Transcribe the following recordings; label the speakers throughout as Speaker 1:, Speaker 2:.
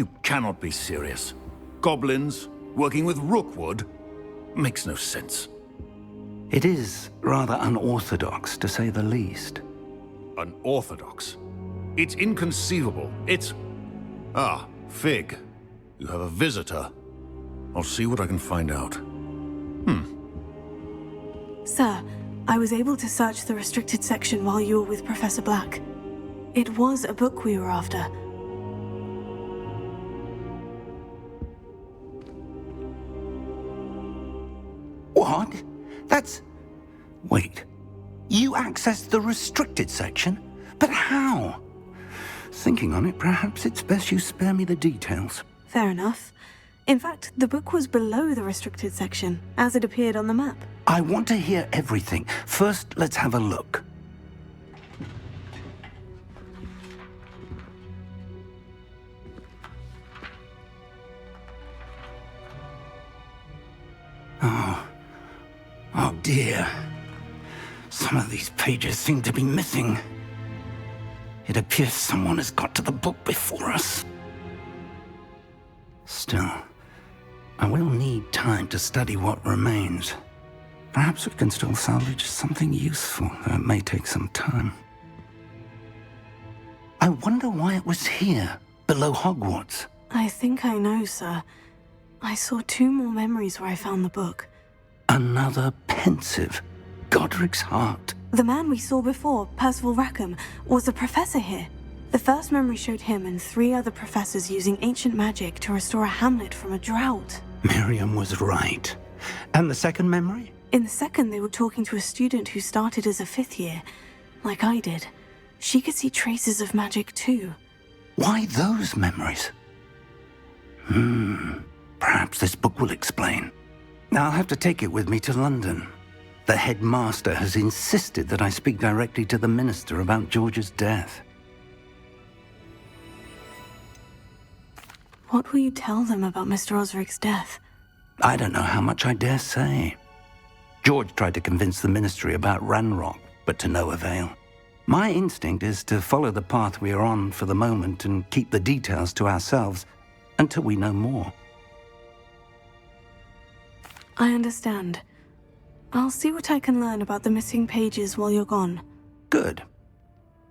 Speaker 1: You cannot be serious. Goblins working with Rookwood? Makes no sense.
Speaker 2: It is rather unorthodox, to say the least.
Speaker 1: Unorthodox? It's inconceivable. It's... Ah, Fig. You have a visitor. I'll see what I can find out.
Speaker 3: Sir, I was able to search the restricted section while you were with Professor Black. It was a book we were after.
Speaker 2: What? That's... Wait. You accessed the restricted section? But how? Thinking on it, perhaps it's best you spare me the details.
Speaker 3: Fair enough. In fact, the book was below the restricted section, as it appeared on the map.
Speaker 2: I want to hear everything. First, let's have a look. Oh dear. Some of these pages seem to be missing. It appears someone has got to the book before us. Still, I will need time to study what remains. Perhaps we can still salvage something useful, though it may take some time. I wonder why it was here, below Hogwarts.
Speaker 3: I think I know, sir. I saw 2 more memories where I found the book.
Speaker 2: Another pensive. Godric's heart.
Speaker 3: The man we saw before, Percival Rackham, was a professor here. The first memory showed him and 3 other professors using ancient magic to restore a hamlet from a drought.
Speaker 2: Miriam was right. And the second memory?
Speaker 3: In the second, they were talking to a student who started as a 5th year, like I did. She could see traces of magic too.
Speaker 2: Why those memories? Perhaps this book will explain. I'll have to take it with me to London. The headmaster has insisted that I speak directly to the minister about George's death.
Speaker 3: What will you tell them about Mr. Osric's death?
Speaker 2: I don't know how much I dare say. George tried to convince the ministry about Ranrock, but to no avail. My instinct is to follow the path we are on for the moment and keep the details to ourselves until we know more.
Speaker 3: I understand. I'll see what I can learn about the missing pages while you're gone.
Speaker 2: Good.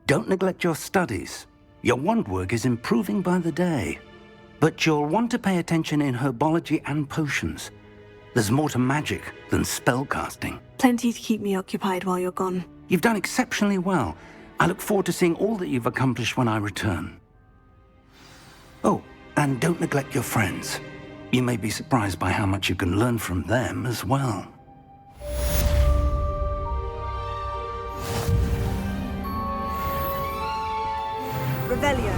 Speaker 2: Don't neglect your studies. Your wand work is improving by the day. But you'll want to pay attention in herbology and potions. There's more to magic than spellcasting.
Speaker 3: Plenty to keep me occupied while you're gone.
Speaker 2: You've done exceptionally well. I look forward to seeing all that you've accomplished when I return. Oh, and don't neglect your friends. You may be surprised by how much you can learn from them as well.
Speaker 3: Revelio.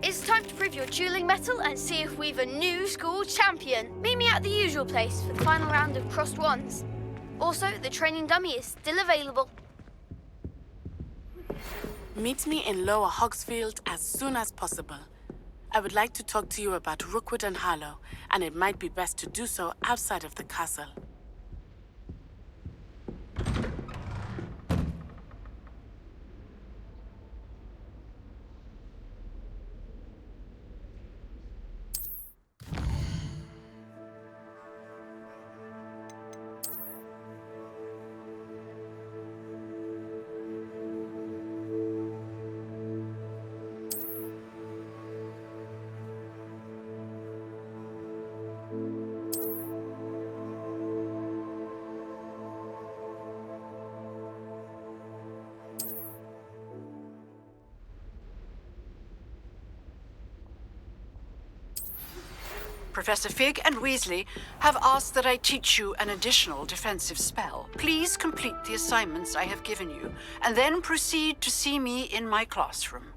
Speaker 4: It's time to prove your dueling mettle and see if we've a new school champion. Meet me at the usual place for the final round of crossed wands. Also, the training dummy is still available.
Speaker 5: Meet me in Lower Hogsfield as soon as possible. I would like to talk to you about Rookwood and Harlow, and it might be best to do so outside of the castle.
Speaker 6: Professor Fig and Weasley have asked that I teach you an additional defensive spell. Please complete the assignments I have given you, and then proceed to see me in my classroom.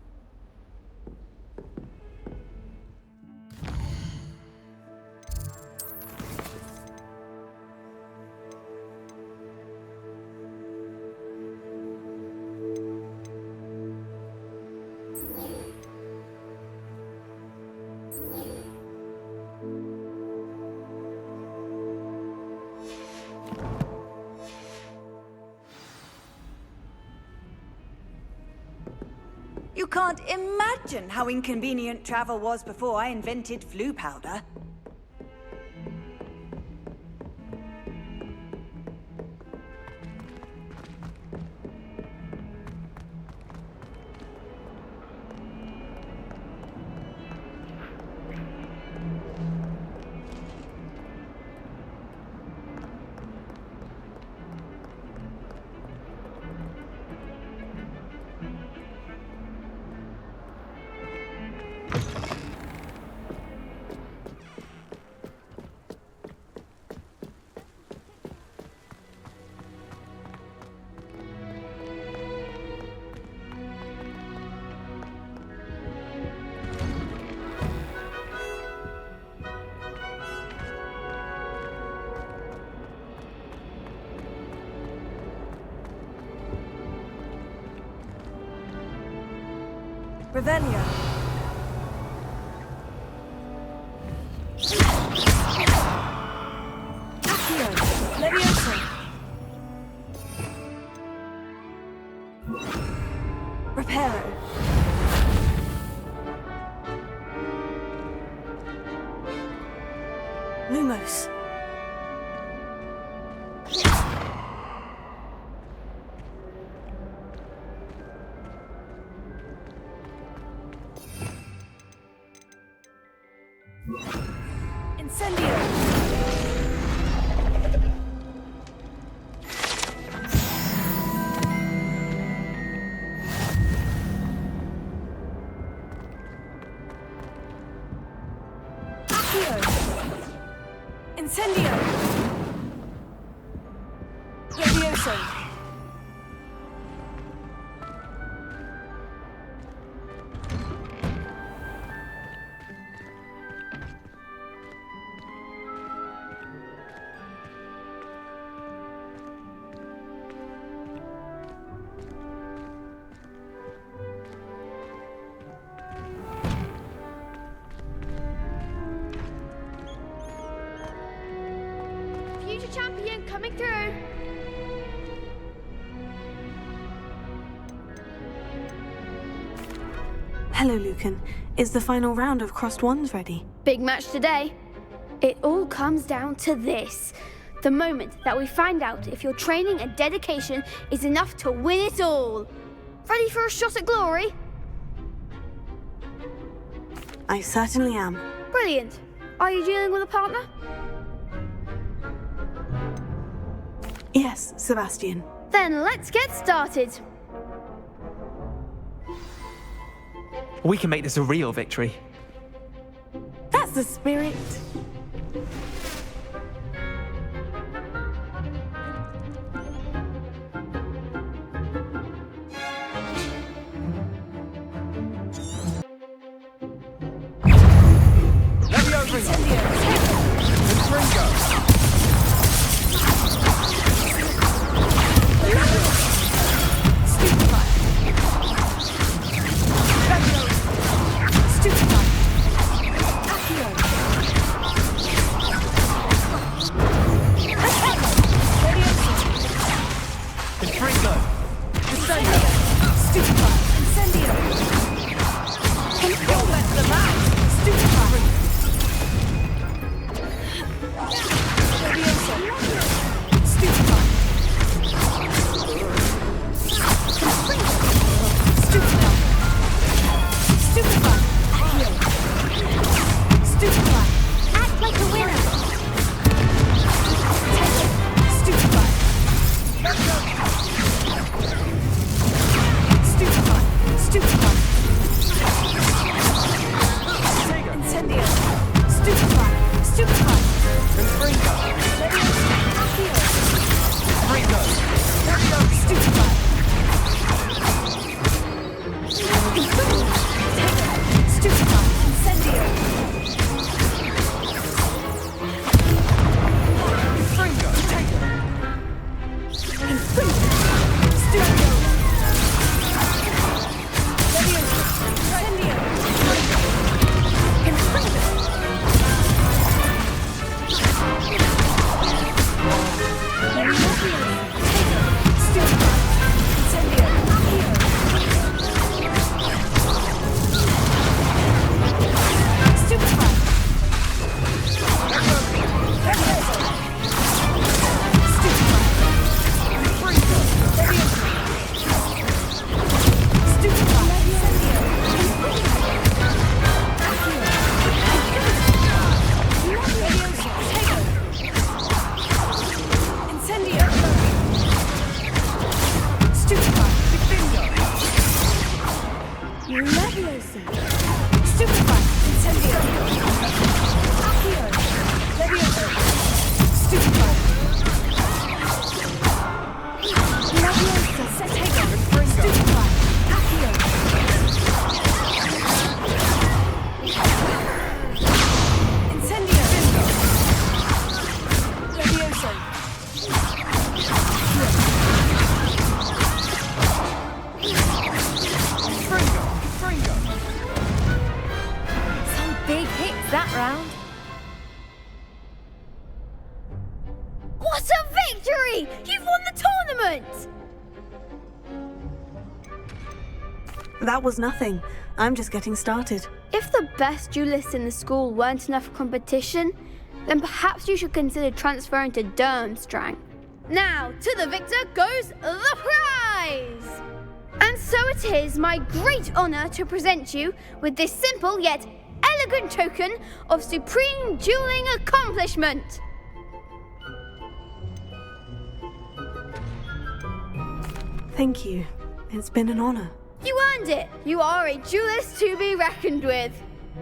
Speaker 7: You can't imagine how inconvenient travel was before I invented flu powder. Revelio. Accio. Levioso. Reparo. Lumos. Incendio! Accio! Incendio! Levioso!
Speaker 4: Future champion coming through.
Speaker 3: Hello, Lucan. Is the final round of Crossed Wands ready?
Speaker 4: Big match today. It all comes down to this. The moment that we find out if your training and dedication is enough to win it all. Ready for a shot at glory?
Speaker 3: I certainly am.
Speaker 4: Brilliant. Are you dealing with a partner?
Speaker 3: Yes, Sebastian.
Speaker 4: Then let's get started.
Speaker 8: We can make this a real victory.
Speaker 3: That's the spirit.
Speaker 7: Leviosa. Stupefy. Incendio. Accio. Leviosa. Stupefy. Leviosa. Setego. Stupefy. Accio. Incendio. Leviosa.
Speaker 9: Some big hits that round.
Speaker 4: What a victory! You've won the tournament!
Speaker 3: That was nothing. I'm just getting started.
Speaker 4: If the best duelists in the school weren't enough for competition, then perhaps you should consider transferring to Durmstrang. Now, to the victor goes the prize! And so it is my great honour to present you with this simple yet elegant token of supreme dueling accomplishment.
Speaker 3: Thank you. It's been an honor.
Speaker 4: You earned it! You are a duelist to be reckoned with.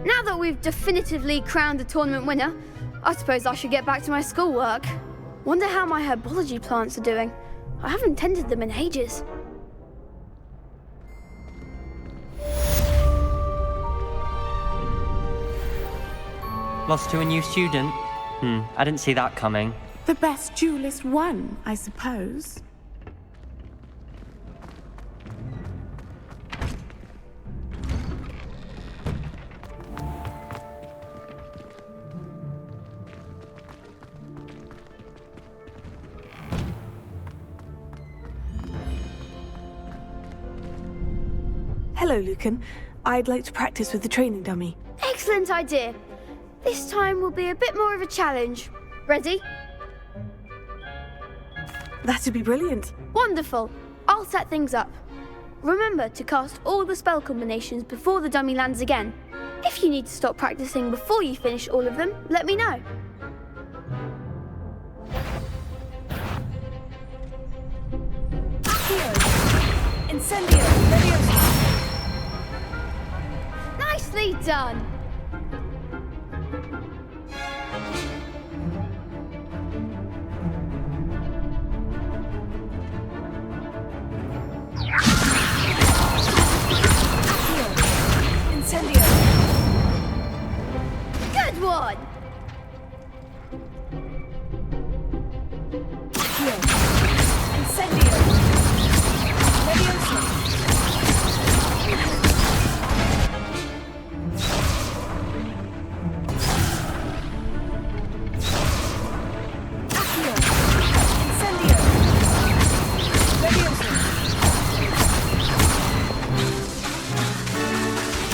Speaker 4: Now that we've definitively crowned the tournament winner, I suppose I should get back to my schoolwork. Wonder how my herbology plants are doing. I haven't tended them in ages.
Speaker 10: Lost to a new student? I didn't see that coming.
Speaker 5: The best duelist won, I suppose.
Speaker 3: Hello, Lucan. I'd like to practice with the training dummy.
Speaker 4: Excellent idea. This time will be a bit more of a challenge. Ready?
Speaker 3: That'd be brilliant.
Speaker 4: Wonderful. I'll set things up. Remember to cast all the spell combinations before the dummy lands again. If you need to stop practicing before you finish all of them, let me know.
Speaker 7: Accio. Incendio. Leviosa.
Speaker 4: Nicely done.
Speaker 7: Incendio.
Speaker 4: Good one.
Speaker 7: Accio. Incendio. Leviosa. Accio. Incendio. Leviosa.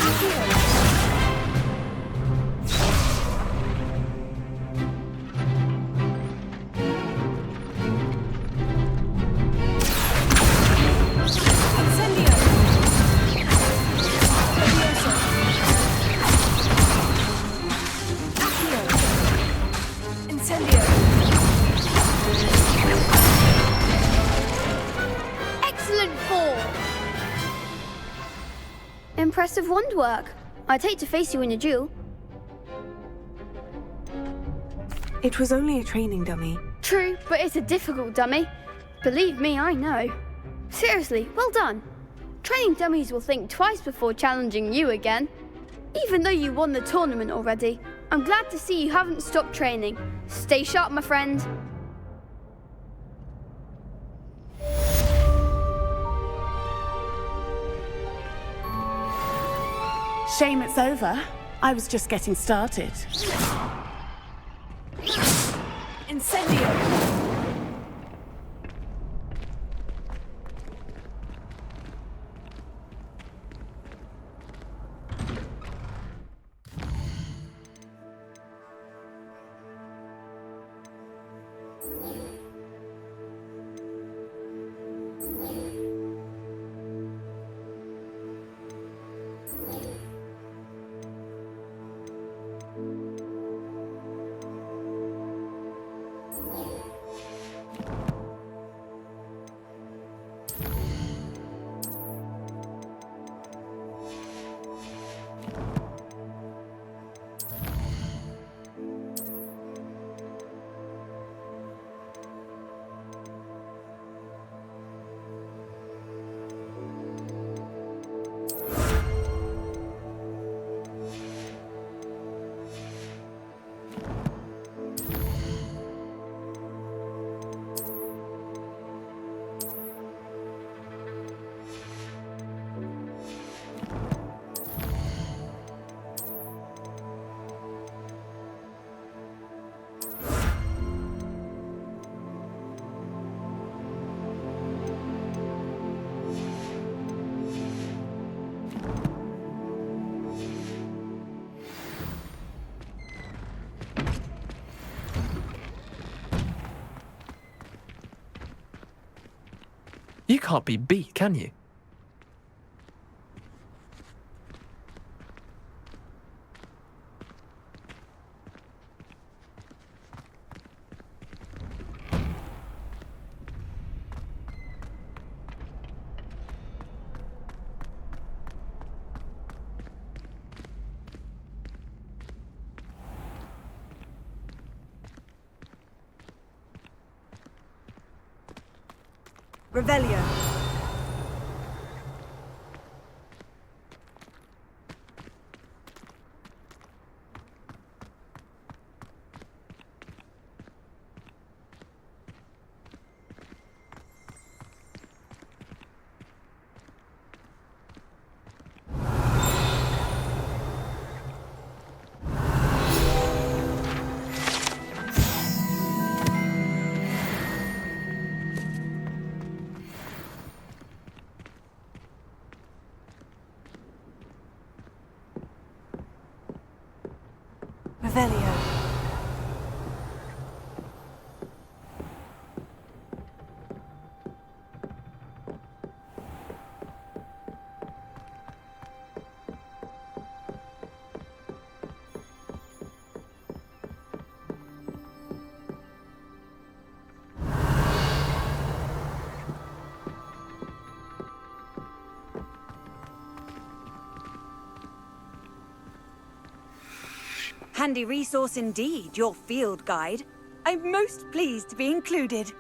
Speaker 7: Accio. Incendio. Leviosa. Accio. Incendio.
Speaker 4: Excellent fall. Impressive wand work. I'd hate to face you in a duel.
Speaker 3: It was only a training dummy.
Speaker 4: True, but it's a difficult dummy. Believe me, I know. Seriously, well done. Training dummies will think twice before challenging you again. Even though you won the tournament already, I'm glad to see you haven't stopped training. Stay sharp, my friend.
Speaker 5: Shame it's over. I was just getting started.
Speaker 7: Incendio.
Speaker 8: can't be beat, can you?
Speaker 7: Revelio. Revelio. Handy resource indeed, your field guide. I'm most pleased to be included.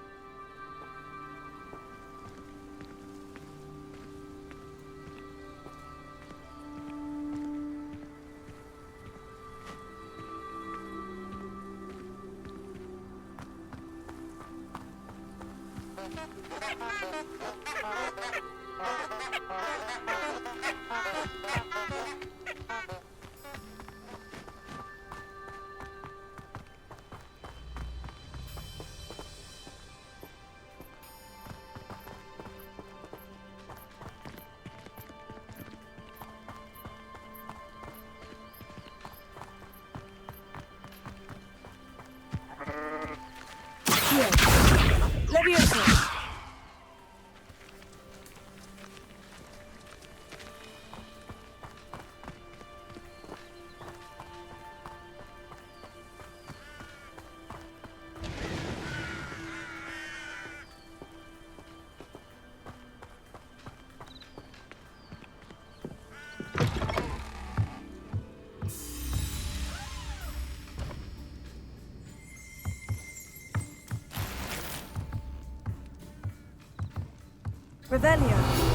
Speaker 7: Levioso. Revelio.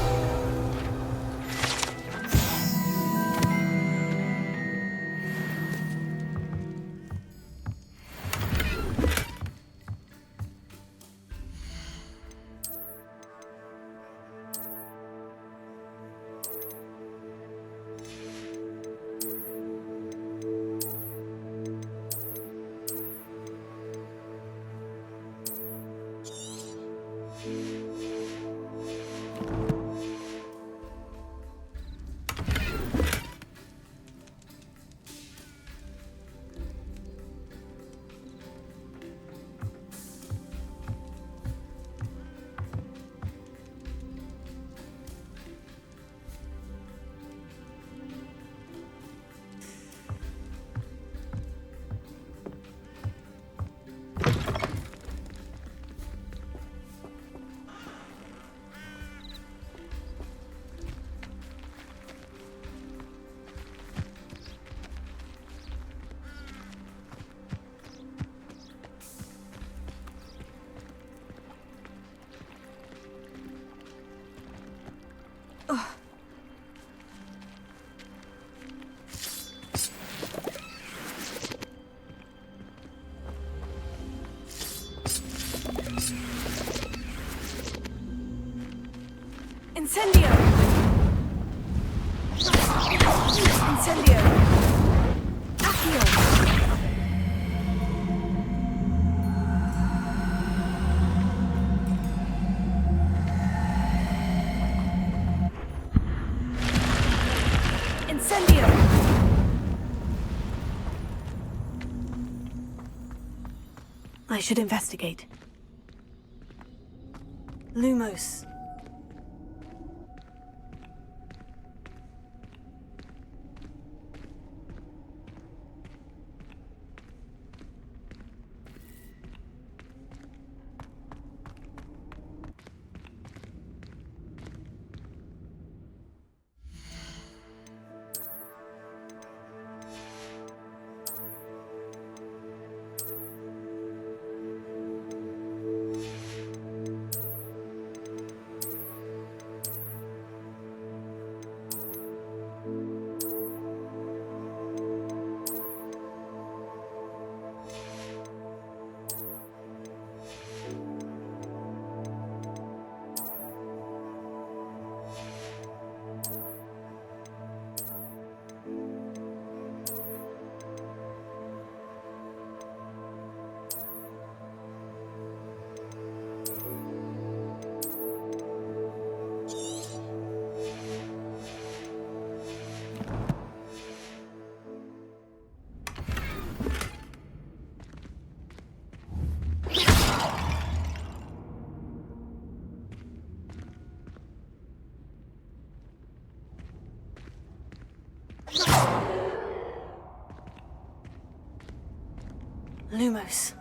Speaker 7: Incendio! Incendio! Accio! Incendio! I should investigate. Lumos.
Speaker 3: Lumos.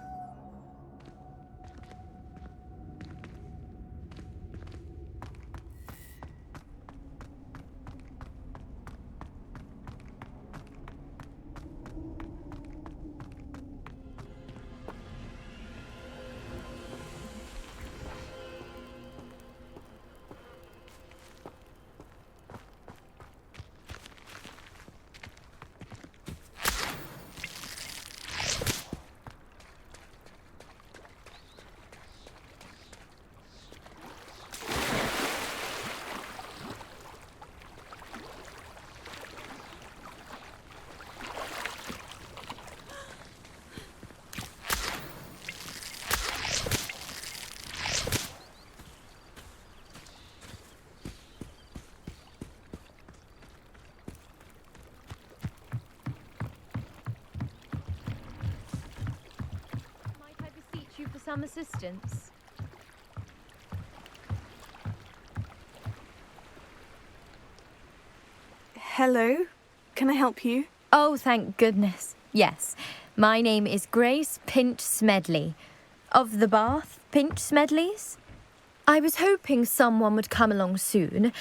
Speaker 9: You for some assistance?
Speaker 3: Hello? Can I help you?
Speaker 9: Oh, thank goodness. Yes. My name is Grace Pinch Smedley. Of the Bath Pinch Smedleys? I was hoping someone would come along soon.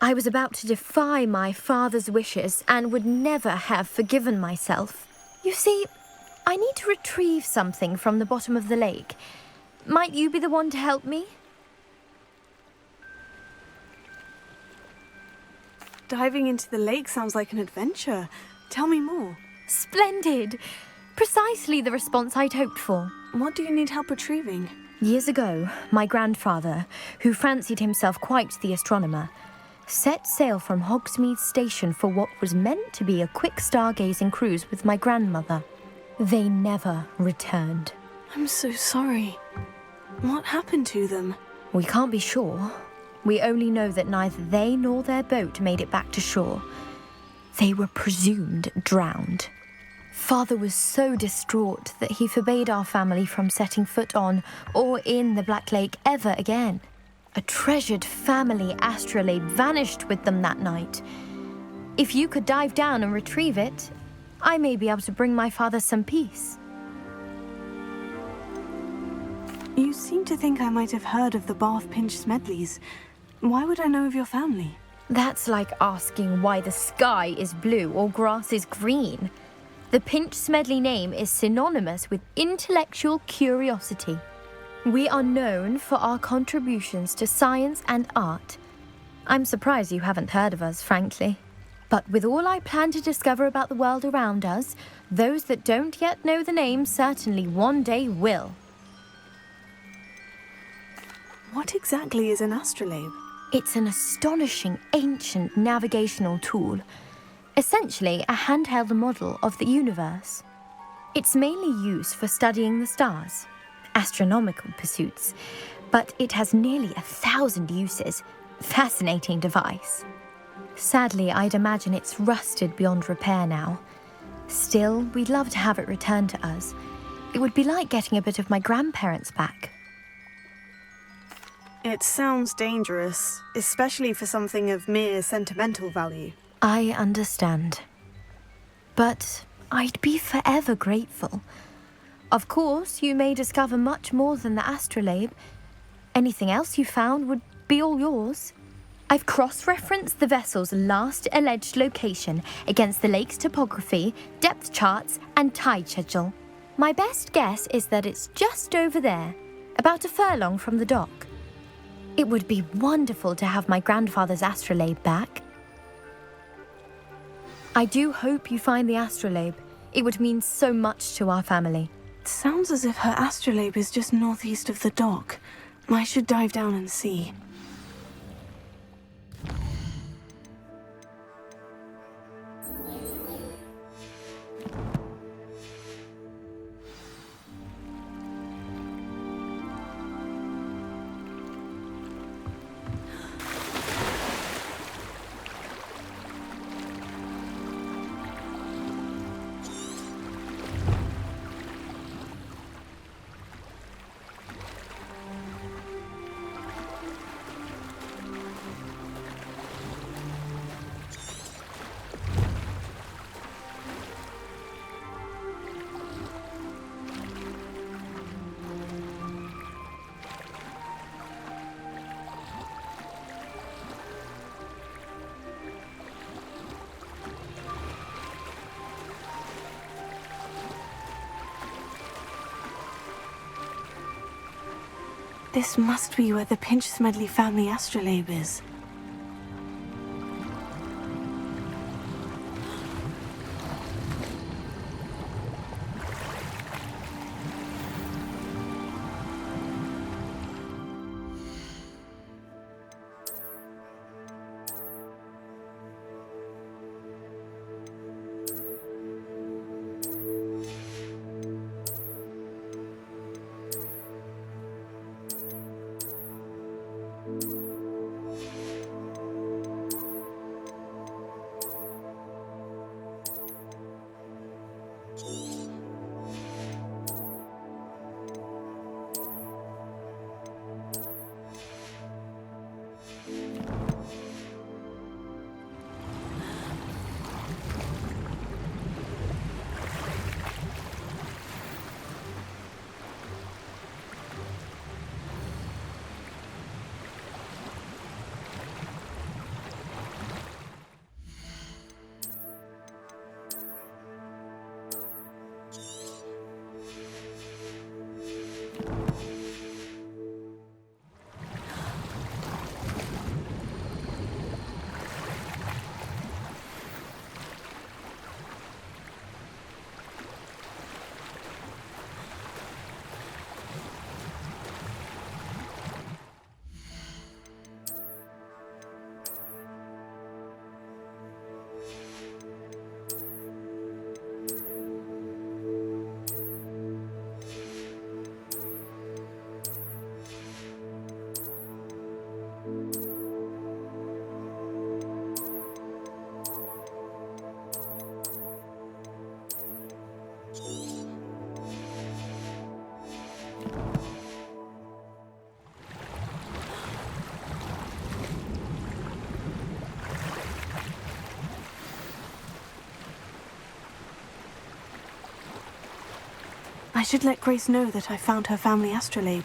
Speaker 9: I was about to defy my father's wishes and would never have forgiven myself. You see, I need to retrieve something from the bottom of the lake. Might you be the one to help me?
Speaker 3: Diving into the lake sounds like an adventure. Tell me more.
Speaker 9: Splendid! Precisely the response I'd hoped for.
Speaker 3: What do you need help retrieving?
Speaker 9: Years ago, my grandfather, who fancied himself quite the astronomer, set sail from Hogsmeade Station for what was meant to be a quick stargazing cruise with my grandmother. They never returned.
Speaker 3: I'm so sorry. What happened to them?
Speaker 9: We can't be sure. We only know that neither they nor their boat made it back to shore. They were presumed drowned. Father was so distraught that he forbade our family from setting foot on or in the Black Lake ever again. A treasured family astrolabe vanished with them that night. If you could dive down and retrieve it, I may be able to bring my father some peace.
Speaker 3: You seem to think I might have heard of the Bath Pinch Smedleys. Why would I know of your family?
Speaker 9: That's like asking why the sky is blue or grass is green. The Pinch Smedley name is synonymous with intellectual curiosity. We are known for our contributions to science and art. I'm surprised you haven't heard of us, frankly. But with all I plan to discover about the world around us, those that don't yet know the name certainly one day will.
Speaker 3: What exactly is an astrolabe?
Speaker 9: It's an astonishing ancient navigational tool, essentially a handheld model of the universe. It's mainly used for studying the stars, astronomical pursuits, but it has nearly 1,000 uses. Fascinating device. Sadly, I'd imagine it's rusted beyond repair now. Still, we'd love to have it returned to us. It would be like getting a bit of my grandparents back.
Speaker 3: It sounds dangerous, especially for something of mere sentimental value.
Speaker 9: I understand. But I'd be forever grateful. Of course, you may discover much more than the astrolabe. Anything else you found would be all yours. I've cross-referenced the vessel's last alleged location against the lake's topography, depth charts, and tide schedule. My best guess is that it's just over there, about a furlong from the dock. It would be wonderful to have my grandfather's astrolabe back. I do hope you find the astrolabe. It would mean so much to our family.
Speaker 3: It sounds as if her astrolabe is just northeast of the dock. I should dive down and see. This must be where the Pinch-Smedley family astrolabe is. I should let Grace know that I found her family astrolabe.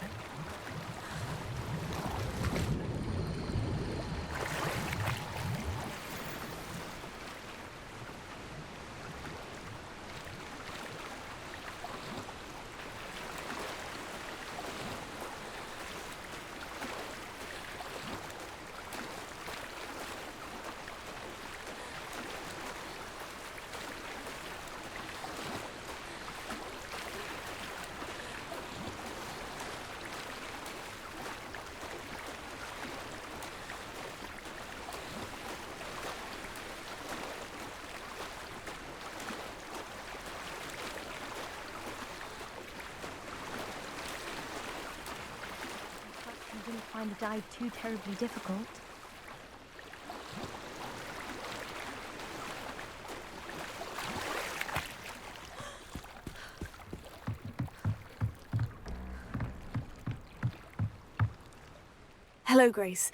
Speaker 9: I didn't find the dive too terribly difficult.
Speaker 3: Hello, Grace.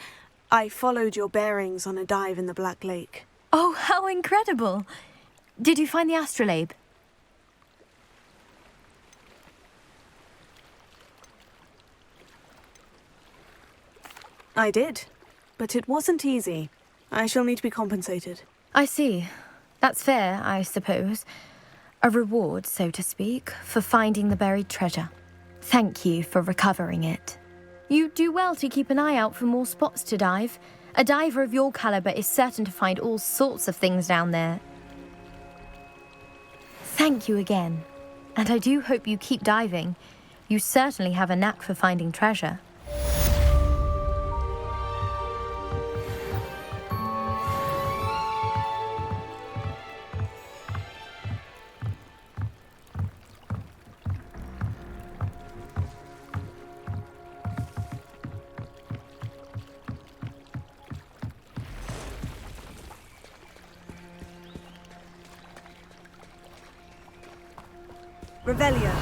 Speaker 3: I followed your bearings on a dive in the Black Lake.
Speaker 9: Oh, how incredible! Did you find the astrolabe?
Speaker 3: I did, but it wasn't easy. I shall need to be compensated.
Speaker 9: I see. That's fair, I suppose. A reward, so to speak, for finding the buried treasure. Thank you for recovering it. You do well to keep an eye out for more spots to dive. A diver of your caliber is certain to find all sorts of things down there. Thank you again. And I do hope you keep diving. You certainly have a knack for finding treasure.
Speaker 3: Revelio.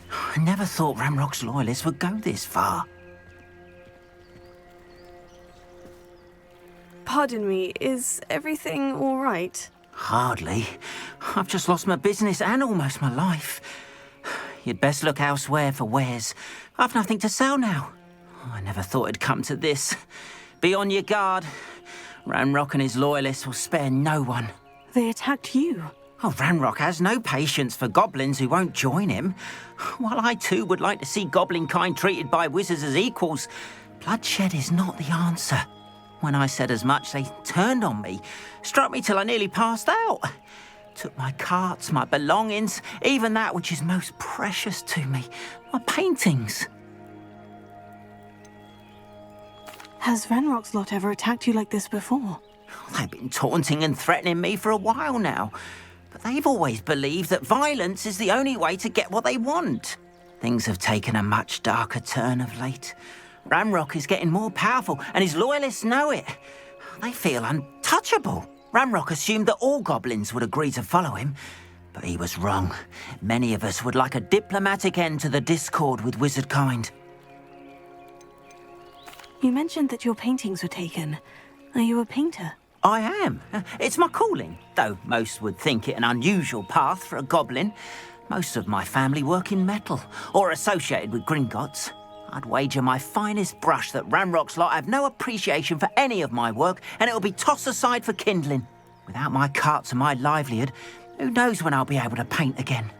Speaker 11: I never thought Ramrock's loyalists would go this far.
Speaker 3: Pardon me, is everything all right?
Speaker 11: Hardly. I've just lost my business and almost my life. You'd best look elsewhere for wares. I've nothing to sell now. I never thought it'd come to this. Be on your guard. Ranrock and his loyalists will spare no one.
Speaker 3: They attacked you.
Speaker 11: Oh, Ranrock has no patience for goblins who won't join him. While I too would like to see goblin kind treated by wizards as equals, bloodshed is not the answer. When I said as much, they turned on me, struck me till I nearly passed out. Took my carts, my belongings, even that which is most precious to me, my paintings.
Speaker 3: Has Ranrock's lot ever attacked you like this before?
Speaker 11: They've been taunting and threatening me for a while now, but they've always believed that violence is the only way to get what they want. Things have taken a much darker turn of late. Ranrock is getting more powerful, and his loyalists know it. They feel untouchable. Ranrock assumed that all goblins would agree to follow him, but he was wrong. Many of us would like a diplomatic end to the discord with wizard kind.
Speaker 3: You mentioned that your paintings were taken. Are you a painter?
Speaker 11: I am. It's my calling, though most would think it an unusual path for a goblin. Most of my family work in metal, or associated with Gringotts. I'd wager my finest brush that Ranrock's lot have no appreciation for any of my work, and it'll be tossed aside for kindling. Without my carts and my livelihood, who knows when I'll be able to paint again.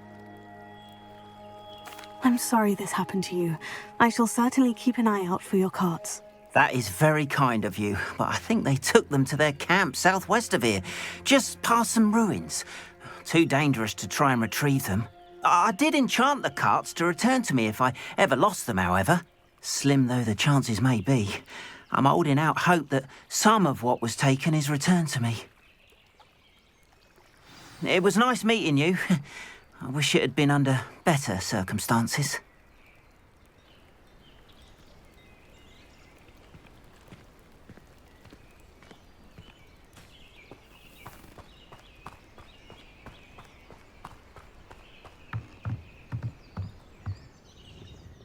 Speaker 3: I'm sorry this happened to you. I shall certainly keep an eye out for your carts.
Speaker 11: That is very kind of you, but I think they took them to their camp southwest of here, just past some ruins. Too dangerous to try and retrieve them. I did enchant the carts to return to me if I ever lost them, however. Slim though the chances may be, I'm holding out hope that some of what was taken is returned to me. It was nice meeting you. I wish it had been under better circumstances.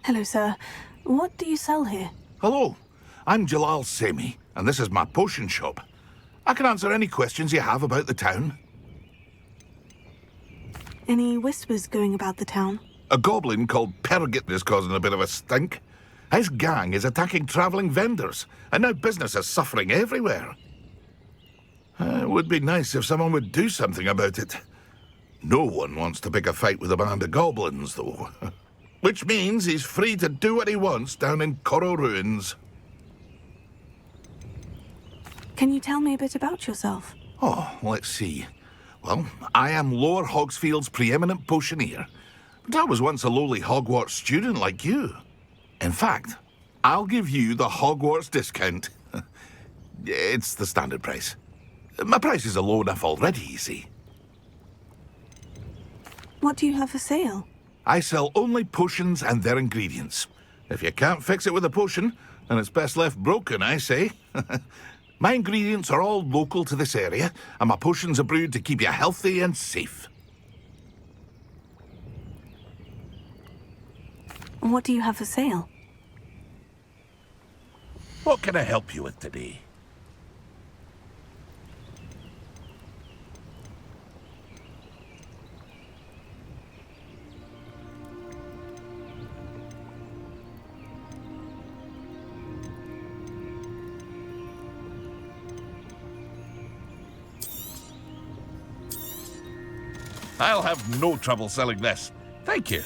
Speaker 3: Hello, sir. What do you sell here?
Speaker 12: Hello, I'm Jalal Semi, and this is my potion shop. I can answer any questions you have about the town.
Speaker 3: Any whispers going about the town?
Speaker 12: A goblin called Pergit is causing a bit of a stink. His gang is attacking travelling vendors, and now business is suffering everywhere. It would be nice if someone would do something about it. No one wants to pick a fight with a band of goblins, though. Which means he's free to do what he wants down in Coral Ruins.
Speaker 3: Can you tell me a bit about yourself?
Speaker 12: Oh, let's see. Well, I am Lower Hogsfield's preeminent potioneer, but I was once a lowly Hogwarts student like you. In fact, I'll give you the Hogwarts discount. It's the standard price. My prices are low enough already, you see.
Speaker 3: What do you have for sale?
Speaker 12: I sell only potions and their ingredients. If you can't fix it with a potion, then it's best left broken, I say. My ingredients are all local to this area, and my potions are brewed to keep you healthy and safe.
Speaker 3: What do you have for sale?
Speaker 12: What can I help you with today? I'll have no trouble selling this. Thank you.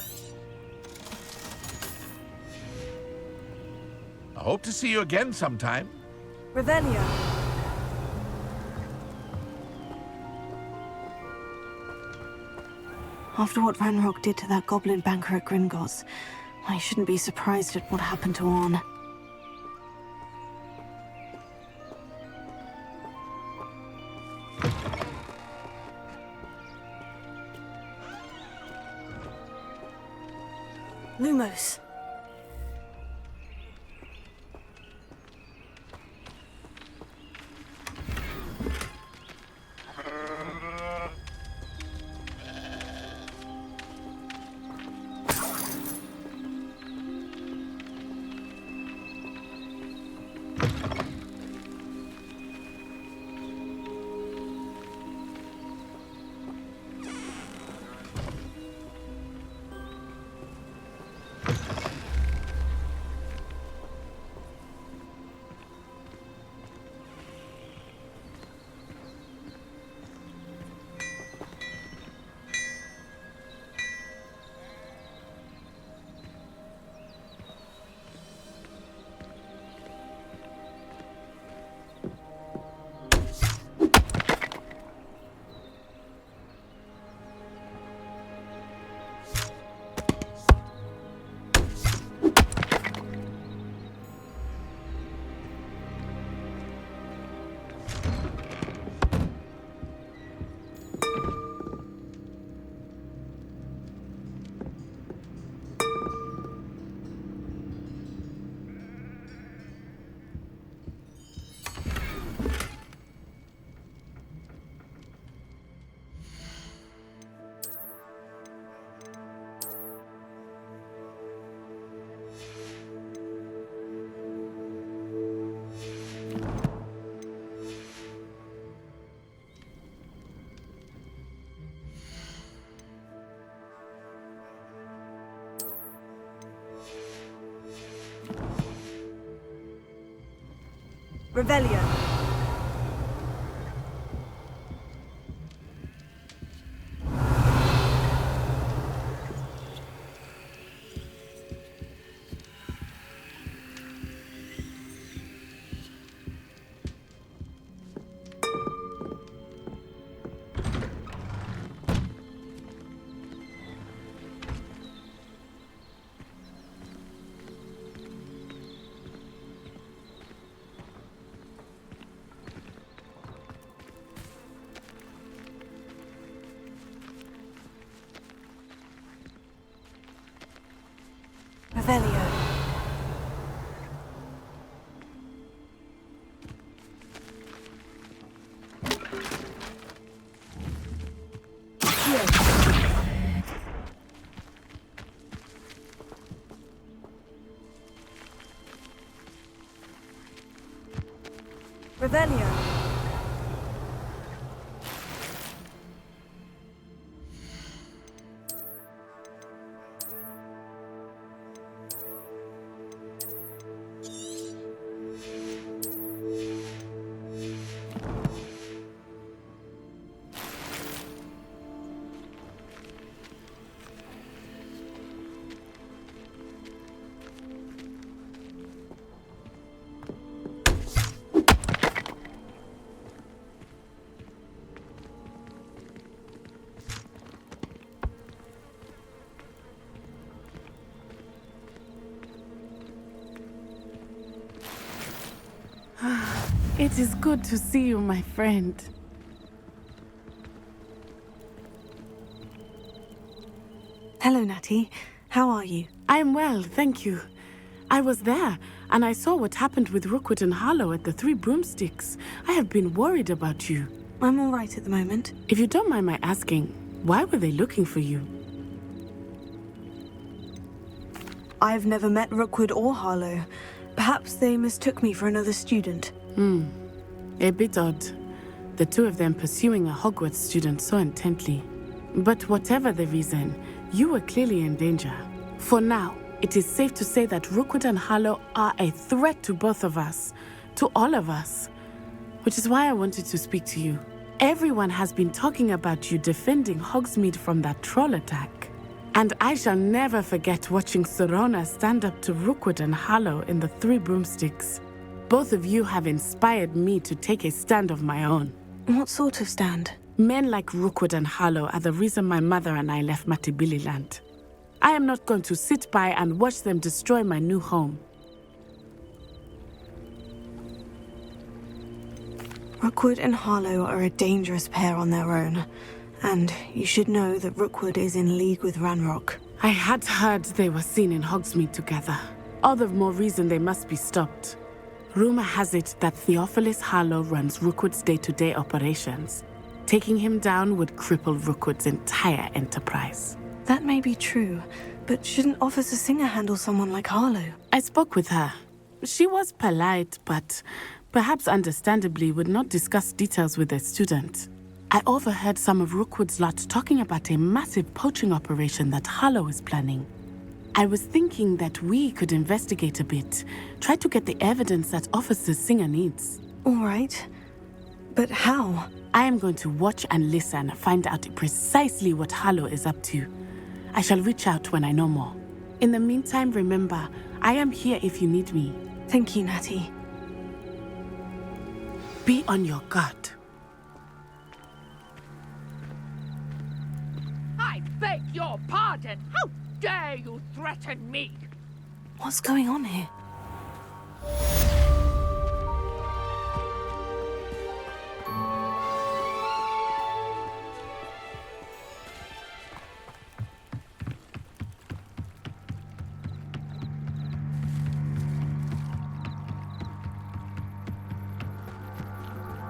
Speaker 12: I hope to see you again sometime.
Speaker 7: Revelio.
Speaker 3: After what Ranrock did to that goblin banker at Gringotts, I shouldn't be surprised at what happened to Orn. Lumos.
Speaker 7: Revelio. Revelio. Revelio.
Speaker 5: It is good to see you, my friend.
Speaker 3: Hello, Natty. How are you?
Speaker 5: I'm well, thank you. I was there, and I saw what happened with Rookwood and Harlow at the Three Broomsticks. I have been worried about you.
Speaker 3: I'm all right at the moment.
Speaker 5: If you don't mind my asking, why were they looking for you?
Speaker 3: I've never met Rookwood or Harlow. Perhaps they mistook me for another student.
Speaker 5: A bit odd. The two of them pursuing a Hogwarts student so intently. But whatever the reason, you were clearly in danger. For now, it is safe to say that Rookwood and Harlow are a threat to both of us. To all of us. Which is why I wanted to speak to you. Everyone has been talking about you defending Hogsmeade from that troll attack. And I shall never forget watching Serona stand up to Rookwood and Harlow in the Three Broomsticks. Both of you have inspired me to take a stand of my own.
Speaker 3: What sort of stand?
Speaker 5: Men like Rookwood and Harlow are the reason my mother and I left Matabeleland. I am not going to sit by and watch them destroy my new home.
Speaker 3: Rookwood and Harlow are a dangerous pair on their own. And you should know that Rookwood is in league with Ranrock.
Speaker 5: I had heard they were seen in Hogsmeade together. All the more reason they must be stopped. Rumor has it that Theophilus Harlow runs Rookwood's day-to-day operations. Taking him down would cripple Rookwood's entire enterprise.
Speaker 3: That may be true, but shouldn't Officer Singer handle someone like Harlow?
Speaker 5: I spoke with her. She was polite, but perhaps understandably would not discuss details with a student. I overheard some of Rookwood's lot talking about a massive poaching operation that Harlow is planning. I was thinking that we could investigate a bit, try to get the evidence that Officer Singer needs.
Speaker 3: All right. But how?
Speaker 5: I am going to watch and listen, find out precisely what Harlow is up to. I shall reach out when I know more. In the meantime, remember, I am here if you need me.
Speaker 3: Thank you, Natty.
Speaker 5: Be on your guard.
Speaker 13: I beg your pardon. How dare you threaten me?
Speaker 3: What's going on here?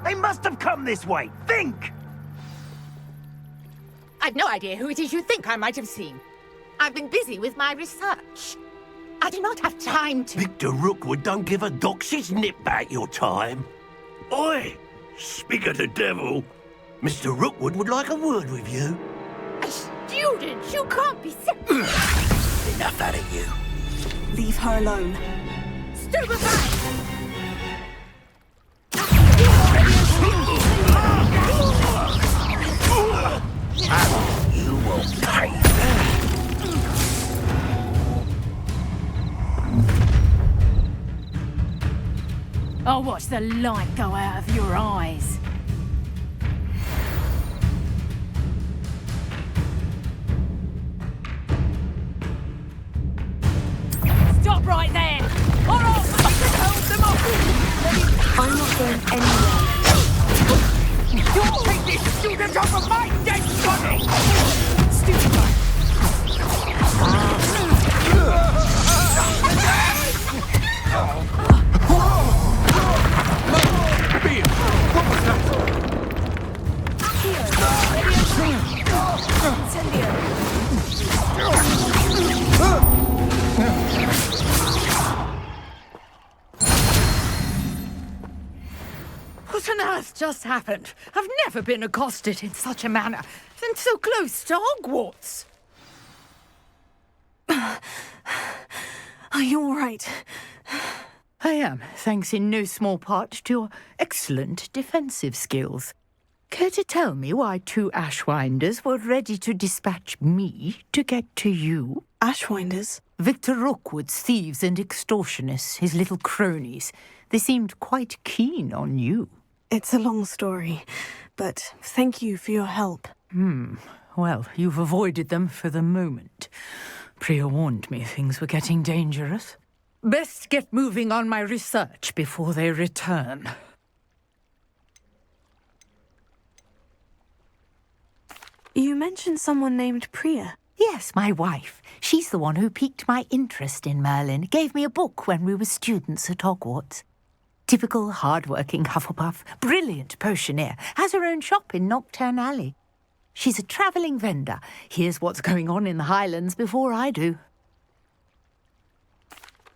Speaker 14: They must have come this way. Think!
Speaker 13: I've no idea who it is you think I might have seen. I've been busy with my research. I do not have time to...
Speaker 14: Victor Rookwood don't give a doxy's nip back your time. Oi! Speak of the devil. Mr. Rookwood would like a word with you.
Speaker 13: A student? You can't be...
Speaker 14: Enough out of you.
Speaker 3: Leave her alone.
Speaker 13: Stupefy!
Speaker 14: And you will pay.
Speaker 15: I'll watch the light go out of your eyes. Stop right there! Or else I can hold them off!
Speaker 3: I'm not going anywhere.
Speaker 13: You'll take this student off of my dead body! Stupefy!
Speaker 15: What on earth just happened? I've never been accosted in such a manner, and so close to Hogwarts.
Speaker 3: Are you all right?
Speaker 15: I am, thanks in no small part to your excellent defensive skills. Care to tell me why 2 Ashwinders were ready to dispatch me to get to you?
Speaker 3: Ashwinders?
Speaker 15: Victor Rookwood's thieves and extortionists, his little cronies. They seemed quite keen on you.
Speaker 3: It's a long story, but thank you for your help.
Speaker 15: Well, you've avoided them for the moment. Priya warned me things were getting dangerous. Best get moving on my research before they return.
Speaker 3: You mentioned someone named Priya.
Speaker 13: Yes, my wife. She's the one who piqued my interest in Merlin. Gave me a book when we were students at Hogwarts. Typical hard-working Hufflepuff, brilliant potioneer, has her own shop in Knockturn Alley. She's a travelling vendor. Hears what's going on in the Highlands before I do.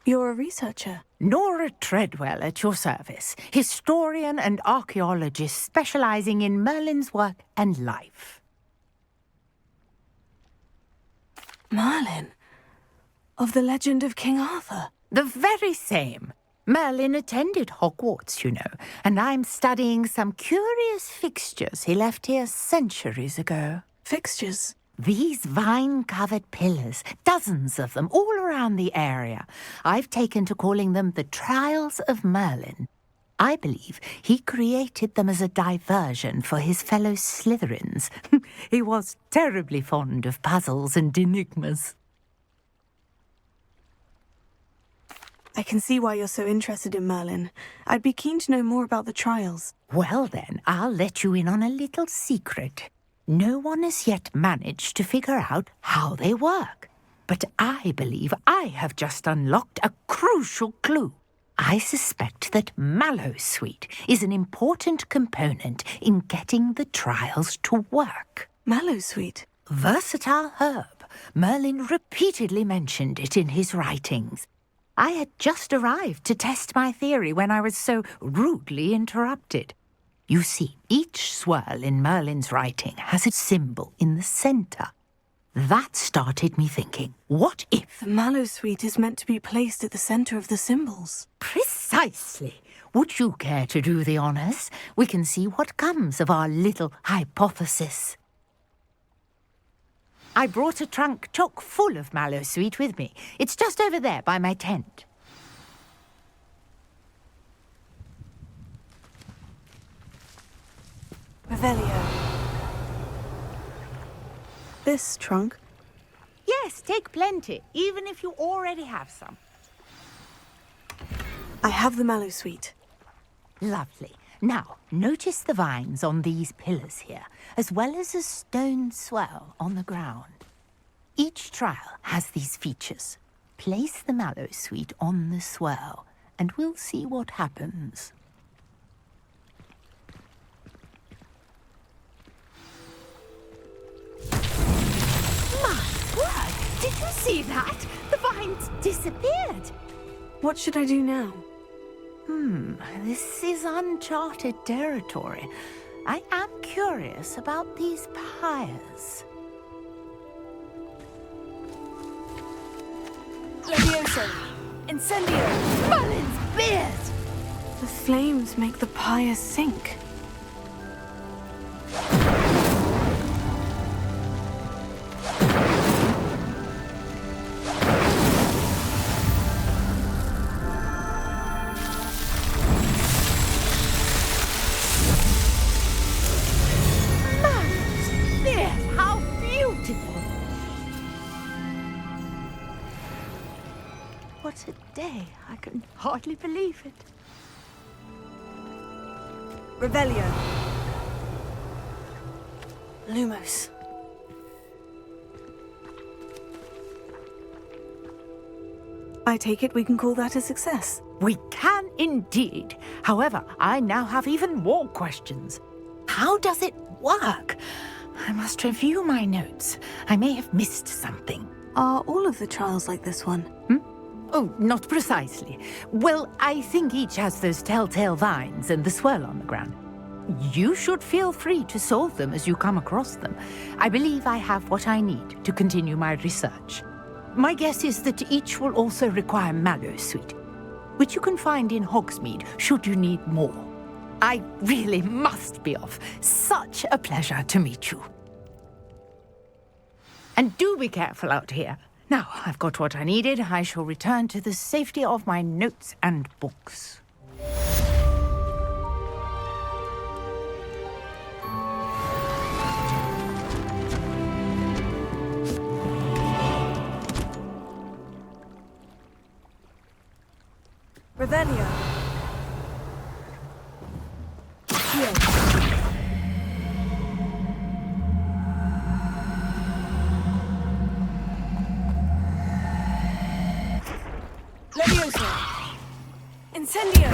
Speaker 3: You're a researcher?
Speaker 13: Nora Treadwell at your service. Historian and archaeologist specialising in Merlin's work and life.
Speaker 3: Merlin? Of the legend of King Arthur?
Speaker 13: The very same. Merlin attended Hogwarts, you know, and I'm studying some curious fixtures he left here centuries ago.
Speaker 3: Fixtures?
Speaker 13: These vine-covered pillars, dozens of them, all around the area. I've taken to calling them the Trials of Merlin. I believe he created them as a diversion for his fellow Slytherins. He was terribly fond of puzzles and enigmas.
Speaker 3: I can see why you're so interested in Merlin. I'd be keen to know more about the trials.
Speaker 13: Well then, I'll let you in on a little secret. No one has yet managed to figure out how they work. But I believe I have just unlocked a crucial clue. I suspect that Mallowsweet is an important component in getting the trials to work.
Speaker 3: Mallowsweet?
Speaker 13: Versatile herb. Merlin repeatedly mentioned it in his writings. I had just arrived to test my theory when I was so rudely interrupted. You see, each swirl in Merlin's writing has a symbol in the centre. That started me thinking, what if...
Speaker 3: The Mallowsweet is meant to be placed at the centre of the symbols.
Speaker 13: Precisely. Would you care to do the honours? We can see what comes of our little hypothesis. I brought a trunk chock full of Mallowsweet with me. It's just over there by my tent.
Speaker 3: Revelio. This trunk?
Speaker 13: Yes, take plenty, even if you already have some.
Speaker 3: I have the Mallowsweet.
Speaker 13: Lovely. Now, notice the vines on these pillars here, as well as a stone swirl on the ground. Each trial has these features. Place the Mallowsweet on the swirl, and we'll see what happens. My word! Did you see that? The vines disappeared.
Speaker 3: What should I do now?
Speaker 13: This is uncharted territory. I am curious about these pyres.
Speaker 3: Levioso! Incendio!
Speaker 13: Merlin
Speaker 15: spears!
Speaker 3: The flames make the pyre sink.
Speaker 15: Spears! How beautiful! What a day. I can hardly believe it.
Speaker 7: Revelio.
Speaker 3: Lumos. I take it we can call that a success.
Speaker 15: We can indeed. However, I now have even more questions. How does it work? I must review my notes. I may have missed something.
Speaker 3: Are all of the trials like this one?
Speaker 15: Oh, not precisely. Well, I think each has those telltale vines and the swirl on the ground. You should feel free to solve them as you come across them. I believe I have what I need to continue my research. My guess is that each will also require mallow sweet, which you can find in Hogsmeade should you need more. I really must be off. Such a pleasure to meet you. And do be careful out here. Now, I've got what I needed. I shall return to the safety of my notes and books.
Speaker 7: Revelio. Here. Levioso. Incendio.